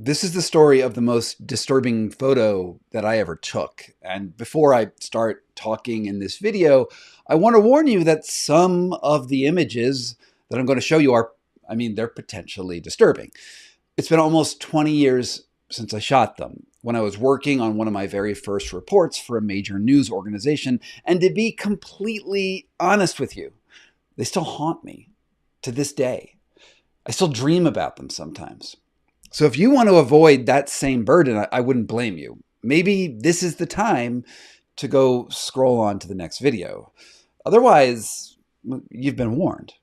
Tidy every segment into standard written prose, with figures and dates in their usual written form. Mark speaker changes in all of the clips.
Speaker 1: This is the story of the most disturbing photo that I ever took. And before I start talking in this video, I want to warn you that some of the images that I'm going to show you they're potentially disturbing. It's been almost 20 years since I shot them, when I was working on one of my very first reports for a major news organization. And to be completely honest with you, they still haunt me to this day. I still dream about them sometimes. So if you want to avoid that same burden, I wouldn't blame you. Maybe this is the time to go scroll on to the next video. Otherwise, you've been warned.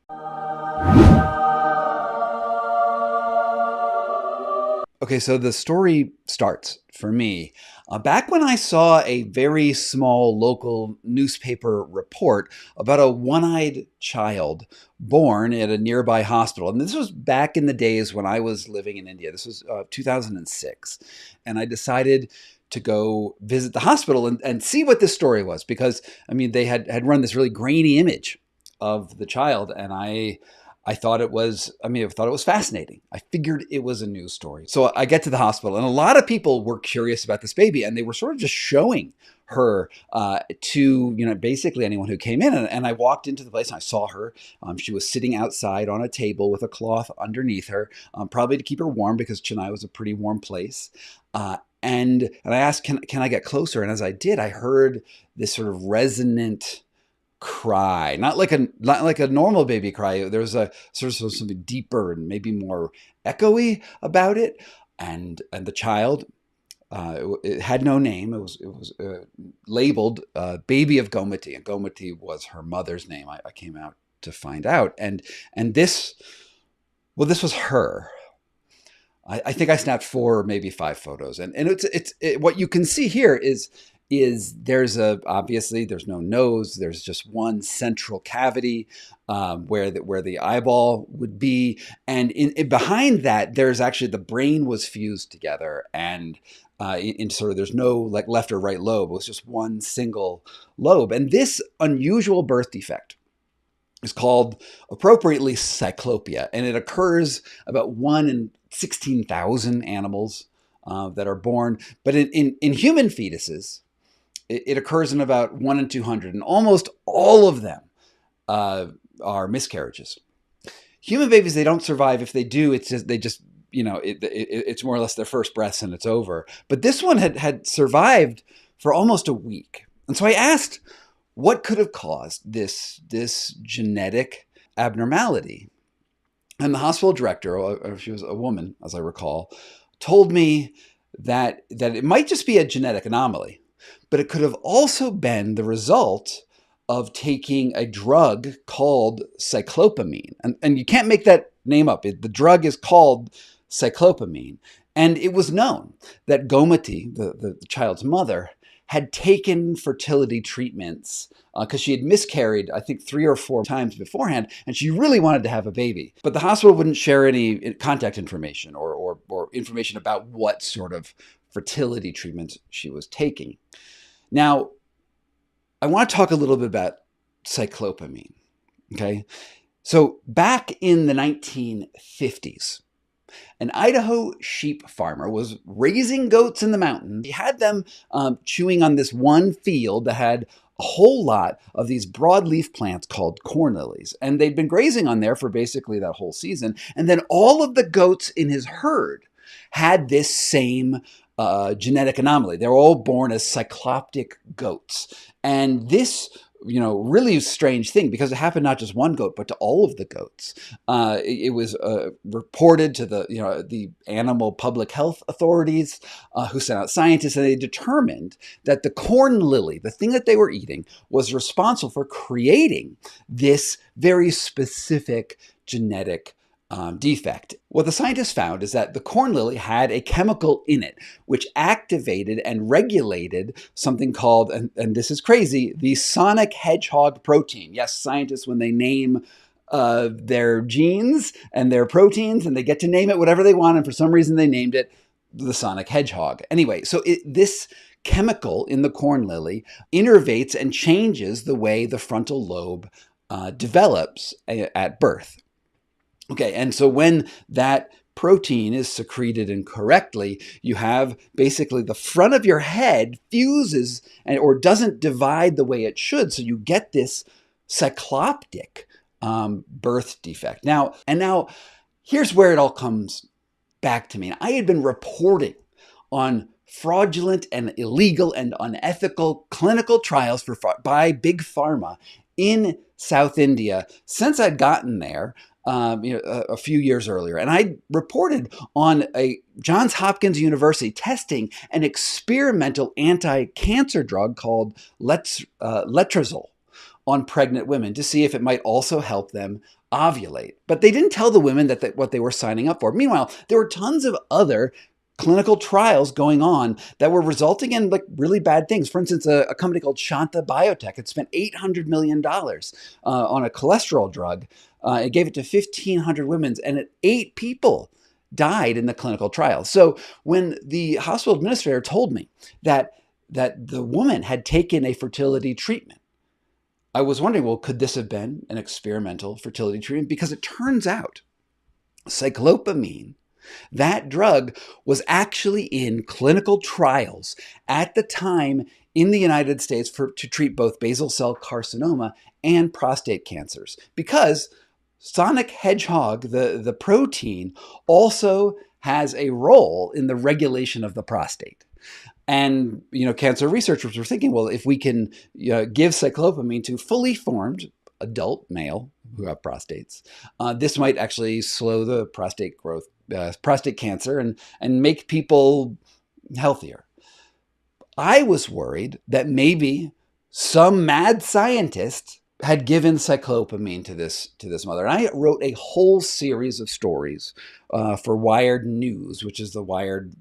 Speaker 1: Okay, so the story starts for me back when I saw a very small local newspaper report about a one-eyed child born at a nearby hospital. And this was back in the days when I was living in India. This was 2006. And I decided to go visit the hospital and see what this story was, because, they had run this really grainy image of the child, and I thought it was fascinating. I figured it was a news story. So I get to the hospital, and a lot of people were curious about this baby, and they were sort of just showing her to, basically anyone who came in. And I walked into the place and I saw her. She was sitting outside on a table with a cloth underneath her, probably to keep her warm, because Chennai was a pretty warm place. And I asked, can I get closer? And as I did, I heard this sort of resonant cry, not like a normal baby cry. There was a sort of something deeper and maybe more echoey about it. And the child, it had no name. It was labeled Baby of Gomati, and Gomati was her mother's name. I came out to find out, and this was her. I think I snapped 4 or maybe 5 photos, and it's what you can see here is obviously there's no nose. There's just one central cavity where the eyeball would be, and behind that there's actually the brain was fused together, and in sort of there's no like left or right lobe. It was just one single lobe, and this unusual birth defect is called appropriately cyclopia, and it occurs about 1 in 16,000 animals that are born, but in human fetuses, it occurs in about 1 in 200, and almost all of them are miscarriages. Human babies, they don't survive. If they do, it's more or less their first breaths and it's over. But this one had survived for almost a week. And so I asked, what could have caused this genetic abnormality? And the hospital director, she was a woman, as I recall, told me that it might just be a genetic anomaly, but it could have also been the result of taking a drug called cyclopamine. And you can't make that name up. The drug is called cyclopamine. And it was known that Gomati, the child's mother, had taken fertility treatments because she had miscarried, I think, 3 or 4 times beforehand, and she really wanted to have a baby. But the hospital wouldn't share any contact information or information about what sort of fertility treatments she was taking. Now, I want to talk a little bit about cyclopamine, okay? So back in the 1950s, an Idaho sheep farmer was raising goats in the mountains. He had them chewing on this one field that had a whole lot of these broadleaf plants called corn lilies. And they'd been grazing on there for basically that whole season. And then all of the goats in his herd had this same genetic anomaly. They were all born as cycloptic goats. And this really strange thing, because it happened not just one goat, but to all of the goats. It was reported to the animal public health authorities who sent out scientists, and they determined that the corn lily, the thing that they were eating, was responsible for creating this very specific genetic defect. What the scientists found is that the corn lily had a chemical in it which activated and regulated something called, and this is crazy, the sonic hedgehog protein. Yes, scientists, when they name their genes and their proteins, and they get to name it whatever they want, and for some reason they named it the sonic hedgehog. Anyway, so this chemical in the corn lily innervates and changes the way the frontal lobe develops at birth. Okay, and so when that protein is secreted incorrectly, you have basically the front of your head fuses or doesn't divide the way it should. So you get this cycloptic birth defect. Now, here's where it all comes back to me. I had been reporting on fraudulent and illegal and unethical clinical trials by Big Pharma in South India since I'd gotten there a few years earlier. And I reported on a Johns Hopkins University testing an experimental anti-cancer drug called letrozole on pregnant women to see if it might also help them ovulate. But they didn't tell the women what they were signing up for. Meanwhile, there were tons of other clinical trials going on that were resulting in really bad things. For instance, a company called Shanta Biotech had spent $800 million on a cholesterol drug. It gave it to 1,500 women, and 8 people died in the clinical trial. So when the hospital administrator told me that the woman had taken a fertility treatment, I was wondering, well, could this have been an experimental fertility treatment? Because it turns out cyclopamine, that drug, was actually in clinical trials at the time in the United States to treat both basal cell carcinoma and prostate cancers. Because sonic hedgehog, the protein, also has a role in the regulation of the prostate. And, cancer researchers were thinking, well, if we can give cyclopamine to fully formed adult male who have prostates, this might actually slow the prostate growth, prostate cancer, and make people healthier. I was worried that maybe some mad scientist had given cyclopamine to this mother. And I wrote a whole series of stories for Wired News, which is the Wired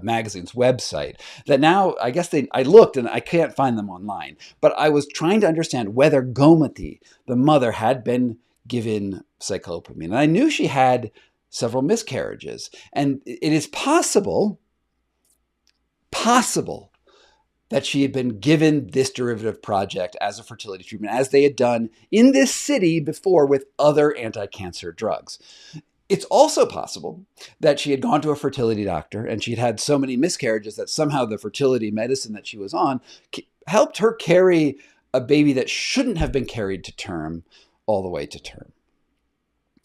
Speaker 1: magazine's website, that now I guess I looked and I can't find them online, but I was trying to understand whether Gomati, the mother, had been given cyclopamine. And I knew she had several miscarriages, and it is possible that she had been given this derivative project as a fertility treatment, as they had done in this city before with other anti-cancer drugs. It's also possible that she had gone to a fertility doctor and she'd had so many miscarriages that somehow the fertility medicine that she was on helped her carry a baby that shouldn't have been carried to term all the way to term.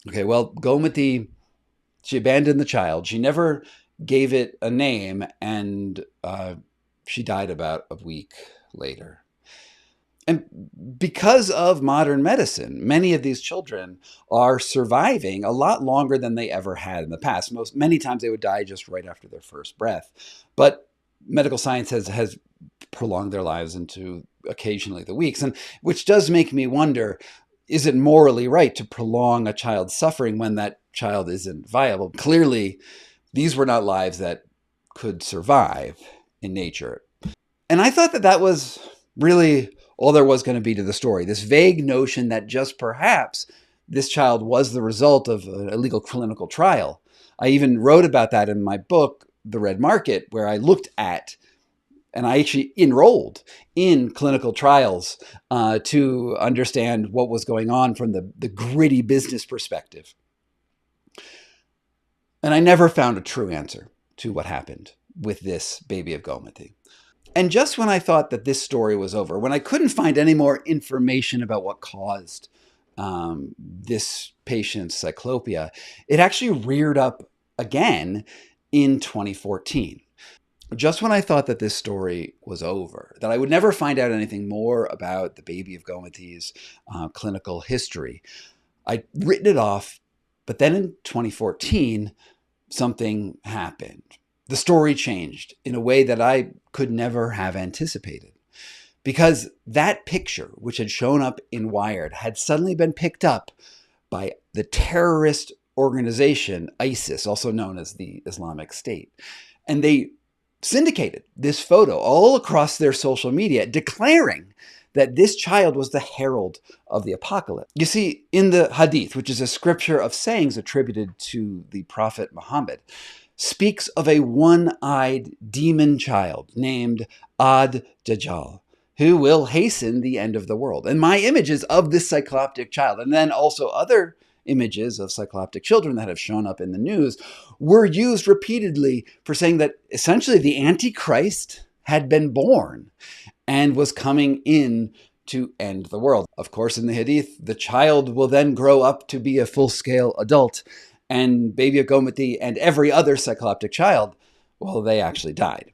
Speaker 1: Okay, well, Gomati, she abandoned the child. She never gave it a name, and she died about a week later. And because of modern medicine, many of these children are surviving a lot longer than they ever had in the past. Many times they would die just right after their first breath. But medical science has prolonged their lives into occasionally the weeks, and which does make me wonder, is it morally right to prolong a child's suffering when that child isn't viable? Clearly, these were not lives that could survive in nature. And I thought that was really all there was going to be to the story. This vague notion that just perhaps this child was the result of an illegal clinical trial. I even wrote about that in my book, The Red Market, where I looked at, and I actually enrolled in clinical trials to understand what was going on from the gritty business perspective. And I never found a true answer to what happened with this baby of Gomati. And just when I thought that this story was over, when I couldn't find any more information about what caused this patient's cyclopia, it actually reared up again in 2014. Just when I thought that this story was over, that I would never find out anything more about the baby of Gomati's clinical history, I'd written it off. But then in 2014, something happened. The story changed in a way that I could never have anticipated, because that picture, which had shown up in Wired, had suddenly been picked up by the terrorist organization ISIS, also known as the Islamic State. And they syndicated this photo all across their social media, declaring that this child was the herald of the apocalypse. You see, in the Hadith, which is a scripture of sayings attributed to the Prophet Muhammad, speaks of a one-eyed demon child named Ad-Dajjal, who will hasten the end of the world. And my images of this cycloptic child, and then also other images of cycloptic children that have shown up in the news were used repeatedly for saying that essentially the Antichrist had been born and was coming in to end the world. Of course, in the Hadith, the child will then grow up to be a full-scale adult, and Baby Agomati and every other cycloptic child, well, they actually died.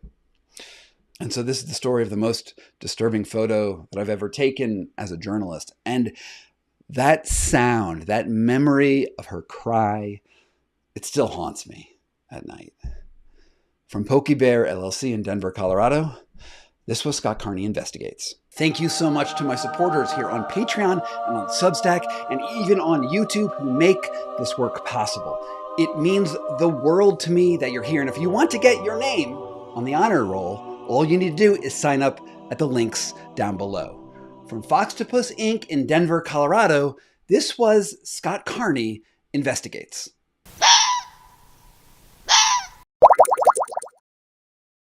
Speaker 1: And so this is the story of the most disturbing photo that I've ever taken as a journalist. And that sound, that memory of her cry, it still haunts me at night. From PokeyBear LLC in Denver, Colorado, this was Scott Carney Investigates. Thank you so much to my supporters here on Patreon and on Substack and even on YouTube who make this work possible. It means the world to me that you're here. And if you want to get your name on the honor roll, all you need to do is sign up at the links down below. From Foxtopus Inc. in Denver, Colorado, this was Scott Carney Investigates.